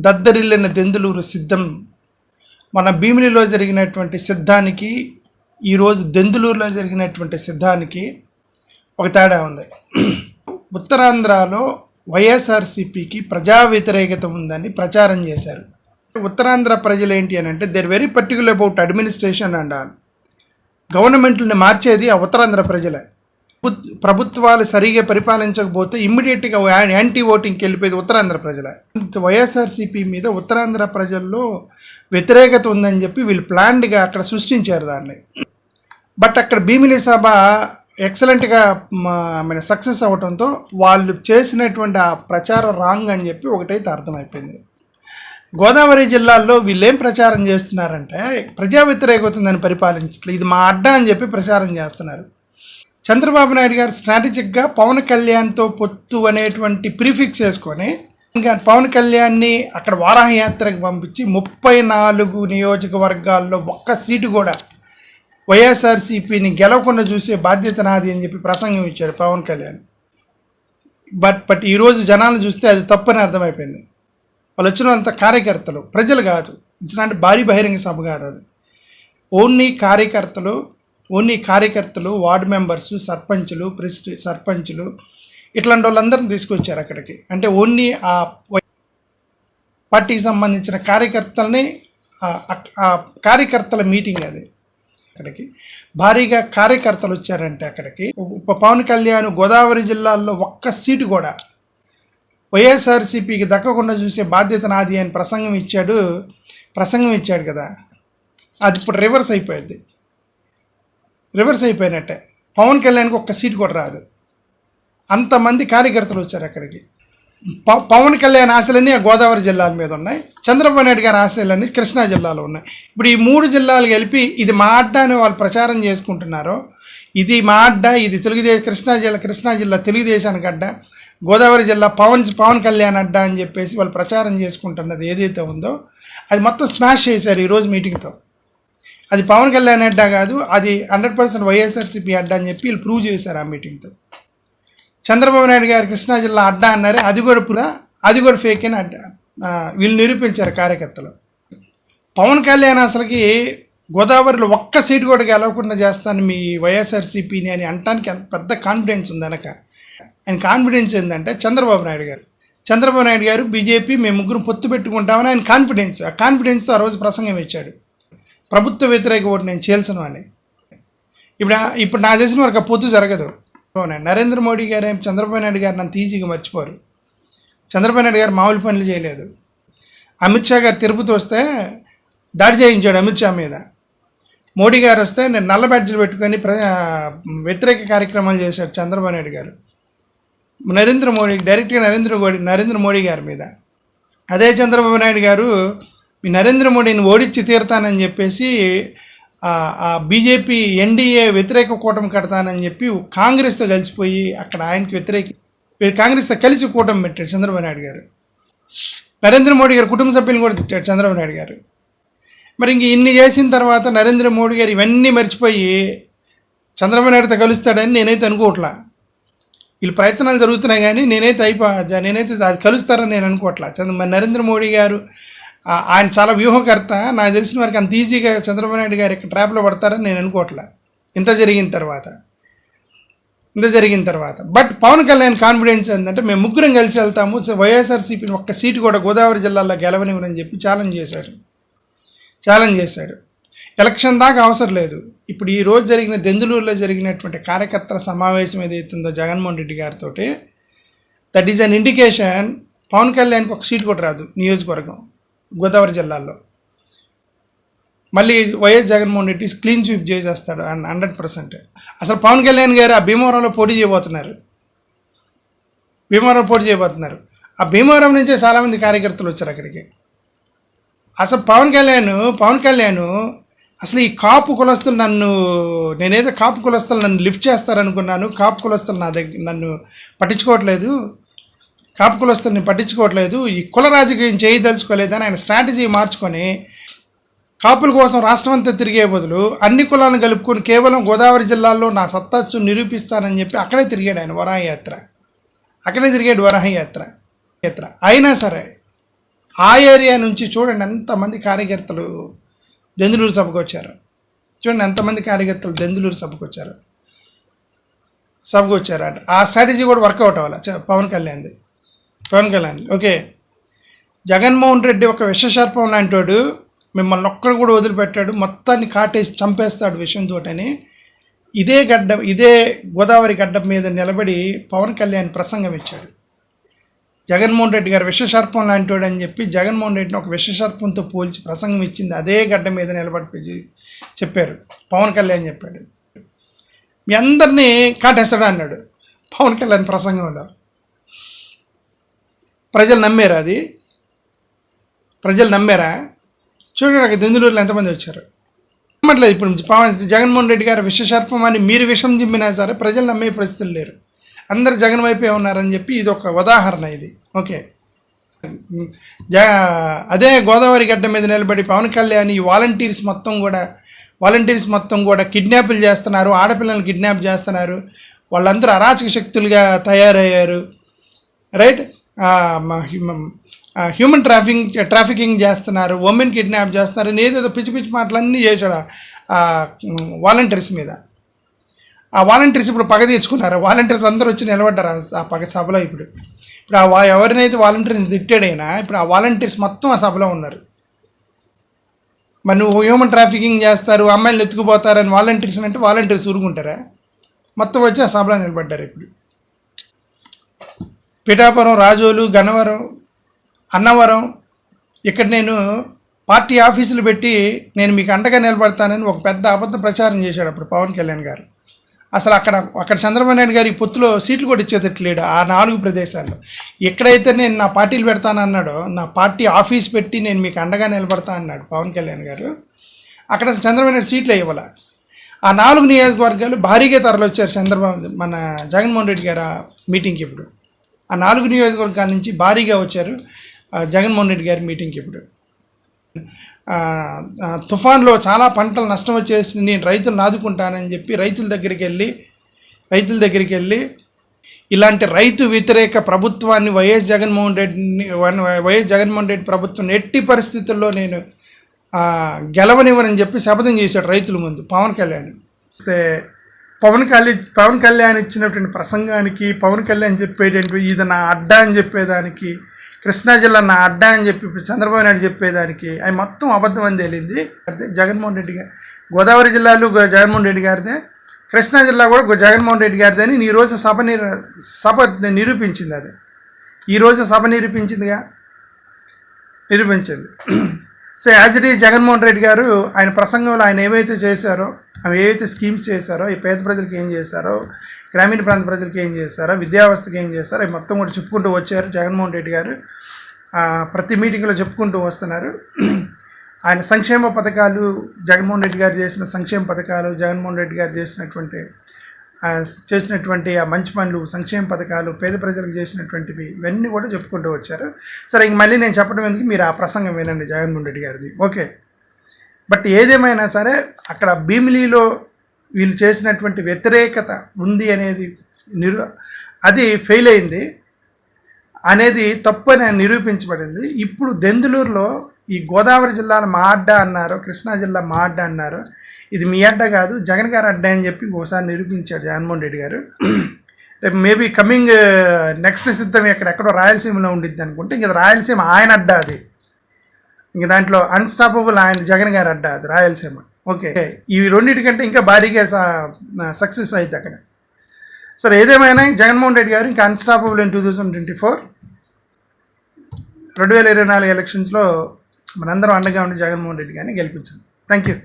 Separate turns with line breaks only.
దద్దరిల్లిన దెందులూరు సిద్ధం. మన భీమిలిలో జరిగినటువంటి సిద్ధానికి ఈరోజు దెందులూరులో జరిగినటువంటి సిద్ధానికి ఒక తేడా ఉంది. ఉత్తరాంధ్రలో వైఎస్ఆర్సీపీకి ప్రజా వ్యతిరేకత ఉందని ప్రచారం చేశారు. ఉత్తరాంధ్ర ప్రజలు ఏంటి అని అంటే there very particular about administration and all. గవర్నమెంట్ని మార్చేది ఆ ఉత్తరాంధ్ర ప్రజలే. ప్రభుత్వాలు సరిగా పరిపాలించకపోతే ఇమ్మీడియట్గా యాంటీ ఓటింగ్కి వెళ్ళిపోయేది ఉత్తరాంధ్ర ప్రజలే. వైఎస్ఆర్సీపీ మీద ఉత్తరాంధ్ర ప్రజల్లో వ్యతిరేకత ఉందని చెప్పి వీళ్ళు ప్లాన్డ్గా అక్కడ సృష్టించారు దాన్ని. బట్ అక్కడ భీమిలి సభ ఎక్సలెంట్గా సక్సెస్ అవ్వడంతో వాళ్ళు చేసినటువంటి ఆ ప్రచారం రాంగ్ అని చెప్పి ఒకటైతే అర్థమైపోయింది. గోదావరి జిల్లాల్లో వీళ్ళేం ప్రచారం చేస్తున్నారంటే ప్రజా వ్యతిరేకత ఉందని పరిపాలించట్లేదు, ఇది మా అడ్డా అని చెప్పి ప్రచారం చేస్తున్నారు. చంద్రబాబు నాయుడు గారు స్ట్రాటజిక్గా పవన్ కళ్యాణ్తో పొత్తు అనేటువంటి ప్రిఫిక్స్ వేసుకొని ఇంకా పవన్ కళ్యాణ్ని అక్కడ వారాహయాత్రకు పంపించి 34 నియోజకవర్గాల్లో ఒక్క సీటు కూడా వైఎస్ఆర్సీపీని గెలవకుండా చూసే బాధ్యత నాది అని చెప్పి ప్రసంగం ఇచ్చాడు పవన్ కళ్యాణ్. బట్ ఈరోజు జనాలు చూస్తే అది తప్పని అర్థమైపోయింది. వాళ్ళు వచ్చినంత కార్యకర్తలు, ప్రజలు కాదు. ఇట్స్ నాట్ భారీ బహిరంగ సభ కాదు అది. ఓన్లీ కార్యకర్తలు, వార్డు మెంబర్స్, సర్పంచులు, సర్పంచులు ఇట్లాంటి వాళ్ళందరిని తీసుకొచ్చారు అక్కడికి. అంటే ఓన్లీ ఆ పార్టీకి సంబంధించిన కార్యకర్తలని, ఆ కార్యకర్తల మీటింగ్ అది. అక్కడికి భారీగా కార్యకర్తలు వచ్చారంటే అక్కడికి పవన్ కళ్యాణ్ గోదావరి జిల్లాల్లో ఒక్క సీటు కూడా వైఎస్ఆర్సీపీకి దక్కకుండా చూసే బాధ్యత నాది అని ప్రసంగం ఇచ్చాడు కదా. అది ఇప్పుడు రివర్స్ అయిపోయినట్టే. పవన్ కళ్యాణ్కి ఒక్క సీటు కూడా రాదు. అంతమంది కార్యకర్తలు వచ్చారు అక్కడికి. పవన్ కళ్యాణ్ ఆశలన్నీ ఆ గోదావరి జిల్లాల మీద ఉన్నాయి, చంద్రబాబు నాయుడు గారి ఆశలన్నీ కృష్ణా జిల్లాలో ఉన్నాయి. ఇప్పుడు ఈ 3 జిల్లాలు కలిపి ఇది మా అడ్డా అని వాళ్ళు ప్రచారం చేసుకుంటున్నారో, ఇది మా అడ్డా, ఇది కృష్ణా జిల్లా తెలుగుదేశానికి అడ్డా, గోదావరి జిల్లా పవన్ కళ్యాణ్ అడ్డా అని చెప్పేసి వాళ్ళు ప్రచారం చేసుకుంటున్నది ఏదైతే ఉందో అది మొత్తం స్మాష్ చేశారు ఈరోజు మీటింగ్తో. అది పవన్ కళ్యాణ్ అడ్డా కాదు, అది 100% వైఎస్ఆర్సీపీ అడ్డా అని చెప్పి వీళ్ళు ప్రూవ్ చేశారు ఆ మీటింగ్తో. చంద్రబాబు నాయుడు గారు కృష్ణా జిల్లా అడ్డా అన్నారు, అది కూడా ఫేక్ అని అడ్డా వీళ్ళు నిరూపించారు కార్యకర్తలు. పవన్ కళ్యాణ్ అసలుకి గోదావరిలో ఒక్క సీటు కూడా గెలవకుండా చేస్తాను మీ వైఎస్ఆర్సీపీని అని అనటానికి ఎంత పెద్ద కాన్ఫిడెన్స్ ఉంది వెనక. ఆయన కాన్ఫిడెన్స్ ఏంటంటే చంద్రబాబు నాయుడు గారు బీజేపీ మేము ముగ్గురు పొత్తు పెట్టుకుంటామని ఆయన కాన్ఫిడెన్స్. ఆ కాన్ఫిడెన్స్తో ఆ రోజు ప్రసంగం ఇచ్చాడు, ప్రభుత్వ వ్యతిరేక ఓటు నేను చేల్చను అని. ఇప్పుడు నాకు తెలిసిన వరకు ఆ పొత్తు జరగదు. నరేంద్ర మోడీ గారు చంద్రబాబు నాయుడు గారు నన్ను ఈజీగా మర్చిపోరు. చంద్రబాబు నాయుడు గారు మామూలు పనులు చేయలేదు. అమిత్ షా గారు తిరుపతి వస్తే దాడి చేయించాడు అమిత్ షా మీద. మోడీ గారు వస్తే నేను నల్ల బ్యాడ్జీలు పెట్టుకొని వ్యతిరేక కార్యక్రమాలు చేశాడు చంద్రబాబు నాయుడు గారు డైరెక్ట్గా నరేంద్ర మోడీ గారి మీద. అదే చంద్రబాబు నాయుడు గారు మీ నరేంద్ర మోడీని ఓడించి తీరుతానని చెప్పేసి ఆ బీజేపీ ఎన్డీఏ వ్యతిరేక కూటమి కడతానని చెప్పి కాంగ్రెస్తో కలిసిపోయి అక్కడ ఆయనకి కాంగ్రెస్తో కలిసి కూటమి పెట్టాడు చంద్రబాబు నాయుడు గారు. నరేంద్ర మోడీ గారు కుటుంబ సభ్యులను కూడా తిట్టాడు చంద్రబాబు నాయుడు గారు. మరి ఇంక ఇన్ని చేసిన తర్వాత నరేంద్ర మోడీ గారు ఇవన్నీ మర్చిపోయి చంద్రబాబు నాయుడుతో కలుస్తాడని నేనైతే అనుకోవట్లా. వీళ్ళు ప్రయత్నాలు జరుగుతున్నాయి కానీ నేనైతే అది కలుస్తారని నేను అనుకోవట్లా. నరేంద్ర మోడీ గారు ఆయన చాలా వ్యూహకర్త. నాకు తెలిసిన వరకు అంత ఈజీగా చంద్రబాబు నాయుడు గారు ఇక్కడ ట్రాప్లో పడతారని నేను అనుకోవట్లా ఇంత జరిగిన తర్వాత. బట్ పవన్ కళ్యాణ్ కాన్ఫిడెన్స్ ఏంటంటే మేము ముగ్గురం కలిసి వెళ్తాము, వైఎస్ఆర్సీపీని ఒక్క సీటు కూడా గోదావరి జిల్లాలో గెలవనివ్వని చెప్పి ఛాలెంజ్ చేశాడు. ఎలక్షన్ దాకా అవసరం లేదు. ఇప్పుడు ఈ రోజు జరిగిన దెందులూరులో జరిగినటువంటి కార్యకర్తల సమావేశం ఏదైతుందో జగన్మోహన్ రెడ్డి గారితో, that is an indication Pawan కళ్యాణ్కి ఒక సీటు కూడా రాదు నియోజకవర్గం గోదావరి జిల్లాల్లో. మళ్ళీ YS Jaganmohan Reddy clean sweep చేసేస్తాడు 100%. అసలు పవన్ కళ్యాణ్ గారు ఆ భీమవరంలో పోటీ చేయబోతున్నారు. ఆ భీమవరం నుంచే చాలామంది కార్యకర్తలు వచ్చారు అక్కడికి. అసలు పవన్ కళ్యాణ్ అసలు ఈ కాపు కులస్తులు నన్ను లిఫ్ట్ చేస్తారనుకున్నాను, కాపు కులస్తులు నన్ను పట్టించుకోవట్లేదు, ఈ కుల రాజకీయం చేయదలుచుకోలేదని ఆయన స్ట్రాటజీ మార్చుకొని కాపుల కోసం రాష్ట్రం అంతా తిరిగే బదులు అన్ని కులాలను కలుపుకొని కేవలం గోదావరి జిల్లాలో నా సత్తాచ్చు నిరూపిస్తానని చెప్పి అక్కడే తిరిగాడు ఆయన వరాహయాత్ర. అయినా సరే ఆ ఏరియా నుంచి చూడండి ఎంతమంది కార్యకర్తలు దెందులూరు సభకు వచ్చారు. చూడండి ఎంతమంది కార్యకర్తలు దెందులూరు సభకు వచ్చారు. అంట. ఆ స్ట్రాటజీ కూడా వర్కౌట్ అవ్వాలి పవన్ కళ్యాణ్. ఓకే, జగన్మోహన్ రెడ్డి ఒక విషసర్పం లాంటి మిమ్మల్ని ఒక్కడు కూడా వదిలిపెట్టాడు, మొత్తాన్ని కాటేసి చంపేస్తాడు విషయంతోటని ఇదే గోదావరి గడ్డ మీద నిలబడి పవన్ కళ్యాణ్ ప్రసంగం ఇచ్చాడు. జగన్మోహన్ రెడ్డి గారు విషసర్పం లాంటి అని చెప్పి జగన్మోహన్ రెడ్డిని ఒక విషసర్పంతో పోల్చి ప్రసంగం ఇచ్చింది అదే గడ్డ మీద నిలబడి చెప్పారు. పవన్ కళ్యాణ్ చెప్పాడు, మీ అందరినీ కాటేస్తాడు అన్నాడు పవన్ కళ్యాణ్ ప్రసంగంలో. ప్రజలు నమ్మారా? ప్రజలు నమ్మారా? చూడండి దెందులూరులో ఎంతమంది వచ్చారు. నమ్మట్లేదు. ఇప్పుడు జగన్మోహన్ రెడ్డి గారు విషసర్పం అని మీరు విషం జిమ్మినా సరే ప్రజలు నమ్మే పరిస్థితులు లేరు. అందరు జగన్ వైపే ఉన్నారని చెప్పి ఇది ఒక ఉదాహరణ ఇది. ఓకే, అదే గోదావరి గడ్డ మీద నిలబడి పవన్ కళ్యాణ్ ఈ వాలంటీర్స్ మొత్తం కూడా కిడ్నాపులు చేస్తున్నారు, ఆడపిల్లల్ని కిడ్నాప్ చేస్తున్నారు, వాళ్ళందరూ అరాచక శక్తులుగా తయారయ్యారు, రైట్, హ్యూమన్ ట్రాఫికింగ్ చేస్తున్నారు, ఉమెన్ కిడ్నాప్ చేస్తున్నారు, ఏదేదో పిచ్చి పిచ్చి మాటలన్నీ చేశాడు వాలంటీర్స్ మీద. ఆ వాలంటీర్స్ ఇప్పుడు పగ తీర్చుకున్నారు. వాలంటీర్స్ అందరూ వచ్చి నిలబడ్డారు ఆ పగ సభలో. ఇప్పుడు ఎవరినైతే వాలంటీర్స్ తిట్టాడైనా ఇప్పుడు ఆ వాలంటీర్స్ మొత్తం ఆ సభలో ఉన్నారు. మరి నువ్వు హ్యూమన్ ట్రాఫికింగ్ చేస్తారు, అమ్మాయిలు ఎత్తుకుపోతారని వాలంటీర్స్ అంటే వాలంటీర్స్ ఊరుకుంటారా? మొత్తం వచ్చి ఆ సభలో నిలబడ్డారు. ఇప్పుడు పిఠాపురం, రాజోలు, గన్నవరం, అన్నవరం ఇక్కడ నేను పార్టీ ఆఫీసులు పెట్టి నేను మీకు అండగా నిలబడతానని ఒక పెద్ద అబద్ధ ప్రచారం చేశాడు అప్పుడు పవన్ కళ్యాణ్ గారు. అసలు అక్కడ చంద్రబాబు నాయుడు గారు ఈ పొత్తులో సీట్లు కూడా ఇచ్చేటట్లేడు ఆ 4 ప్రదేశాల్లో. ఎక్కడైతే నేను నా పార్టీలు పెడతానన్నాడో, నా పార్టీ ఆఫీస్ పెట్టి నేను మీకు అండగా నిలబడతా అన్నాడు పవన్ కళ్యాణ్ గారు, అక్కడ చంద్రబాబు నాయుడు సీట్లు ఇవ్వాల. ఆ 4 నియోజకవర్గాలు భారీగా తరలొచ్చారు మన జగన్మోహన్ రెడ్డి గారు మీటింగ్కి. ఇప్పుడు ఆ 4 నియోజకవర్గాల నుంచి భారీగా వచ్చారు జగన్మోహన్ రెడ్డి గారి మీటింగ్కి. ఇప్పుడు తుఫాన్లో చాలా పంటలు నష్టం వచ్చేసి నేను రైతులను ఆదుకుంటానని చెప్పి రైతుల దగ్గరికి వెళ్ళి ఇలాంటి రైతు వ్యతిరేక ప్రభుత్వాన్ని వైఎస్ జగన్మోహన్ రెడ్డి ప్రభుత్వం ఎట్టి పరిస్థితుల్లో నేను గెలవనివ్వనని చెప్పి శపథం చేశాడు రైతుల ముందు పవన్ కళ్యాణ్. పవన్ కళ్యాణ్ ఇచ్చినటువంటి ప్రసంగానికి, పవన్ కళ్యాణ్ చెప్పేటటువంటి ఇది నా అడ్డా అని చెప్పేదానికి, కృష్ణా జిల్లా నా అడ్డా అని చెప్పి చంద్రబాబు నాయుడు చెప్పేదానికి అవి మొత్తం అబద్ధం అని తేలింది. జగన్మోహన్ రెడ్డి గారు గోదావరి జిల్లాలో జగన్మోహన్ రెడ్డి గారిదే, కృష్ణా జిల్లా కూడా జగన్మోహన్ రెడ్డి గారిదే అని ఈరోజు సభ నిరూపించింది. అది ఈరోజు సభ నిరూపించింది. So as it is Jaganmohan Reddy గారు ఆయన ప్రసంగంలో ఆయన ఏవైతే చేశారో, అవి ఏవైతే స్కీమ్స్ చేశారో, ఈ పేద ప్రజలకు ఏం చేశారో, గ్రామీణ ప్రాంత ప్రజలకు ఏం చేస్తారో, విద్యావ్యవస్థకి ఏం చేస్తారో అవి మొత్తం కూడా చెప్పుకుంటూ వచ్చారు జగన్మోహన్ రెడ్డి గారు. ప్రతి మీటింగ్లో చెప్పుకుంటూ వస్తున్నారు. ఆయన సంక్షేమ పథకాలు, జగన్మోహన్ రెడ్డి గారు చేసిన సంక్షేమ పథకాలు, జగన్మోహన్ రెడ్డి గారు చేసినటువంటి ఆ మంచి పనులు, సంక్షేమ పథకాలు, పేద ప్రజలకు చేసినటువంటివి ఇవన్నీ కూడా చెప్పుకుంటూ వచ్చారు. సరే, ఇంక మళ్ళీ నేను చెప్పడం ఎందుకు, మీరు ఆ ప్రసంగం వినండి జగన్మోహన్ రెడ్డి గారిది. ఓకే, బట్ ఏదేమైనా సరే అక్కడ భీమిలీలో వీళ్ళు చేసినటువంటి వ్యతిరేకత ఉంది అనేది అది ఫెయిల్ అయింది అనేది తప్పు అని నిరూపించబడింది. ఇప్పుడు దెందులూరులో ఈ గోదావరి జిల్లాలో మా అడ్డా అన్నారు, కృష్ణా జిల్లా మా అడ్డా అన్నారు, ఇది మీ అడ్డా కాదు జగన్ గారు అడ్డా అని చెప్పి ఒకసారి నిరూపించాడు జగన్మోహన్ రెడ్డి గారు. రేపు మేబీ కమింగ్ నెక్స్ట్ సిద్ధం ఎక్కడెక్కడో రాయలసీమలో ఉండిద్ది అనుకుంటే, ఇంక రాయలసీమ ఆయన అడ్డా అది, ఇంక దాంట్లో అన్స్టాపబుల్ ఆయన జగన్ గారు అడ్డా అది రాయలసీమ. ఓకే, ఈ రెండింటికంటే ఇంకా భారీగా సక్సెస్ అయింది అక్కడ. సరే, ఏదేమైనా జగన్మోహన్ రెడ్డి గారు ఇంకా అన్స్టాపబుల్ ఇన్ 2024 2024 ఎలక్షన్స్లో మనందరం అండగా ఉండి జగన్మోహన్ రెడ్డి గారిని గెలిపించాం. Thank you.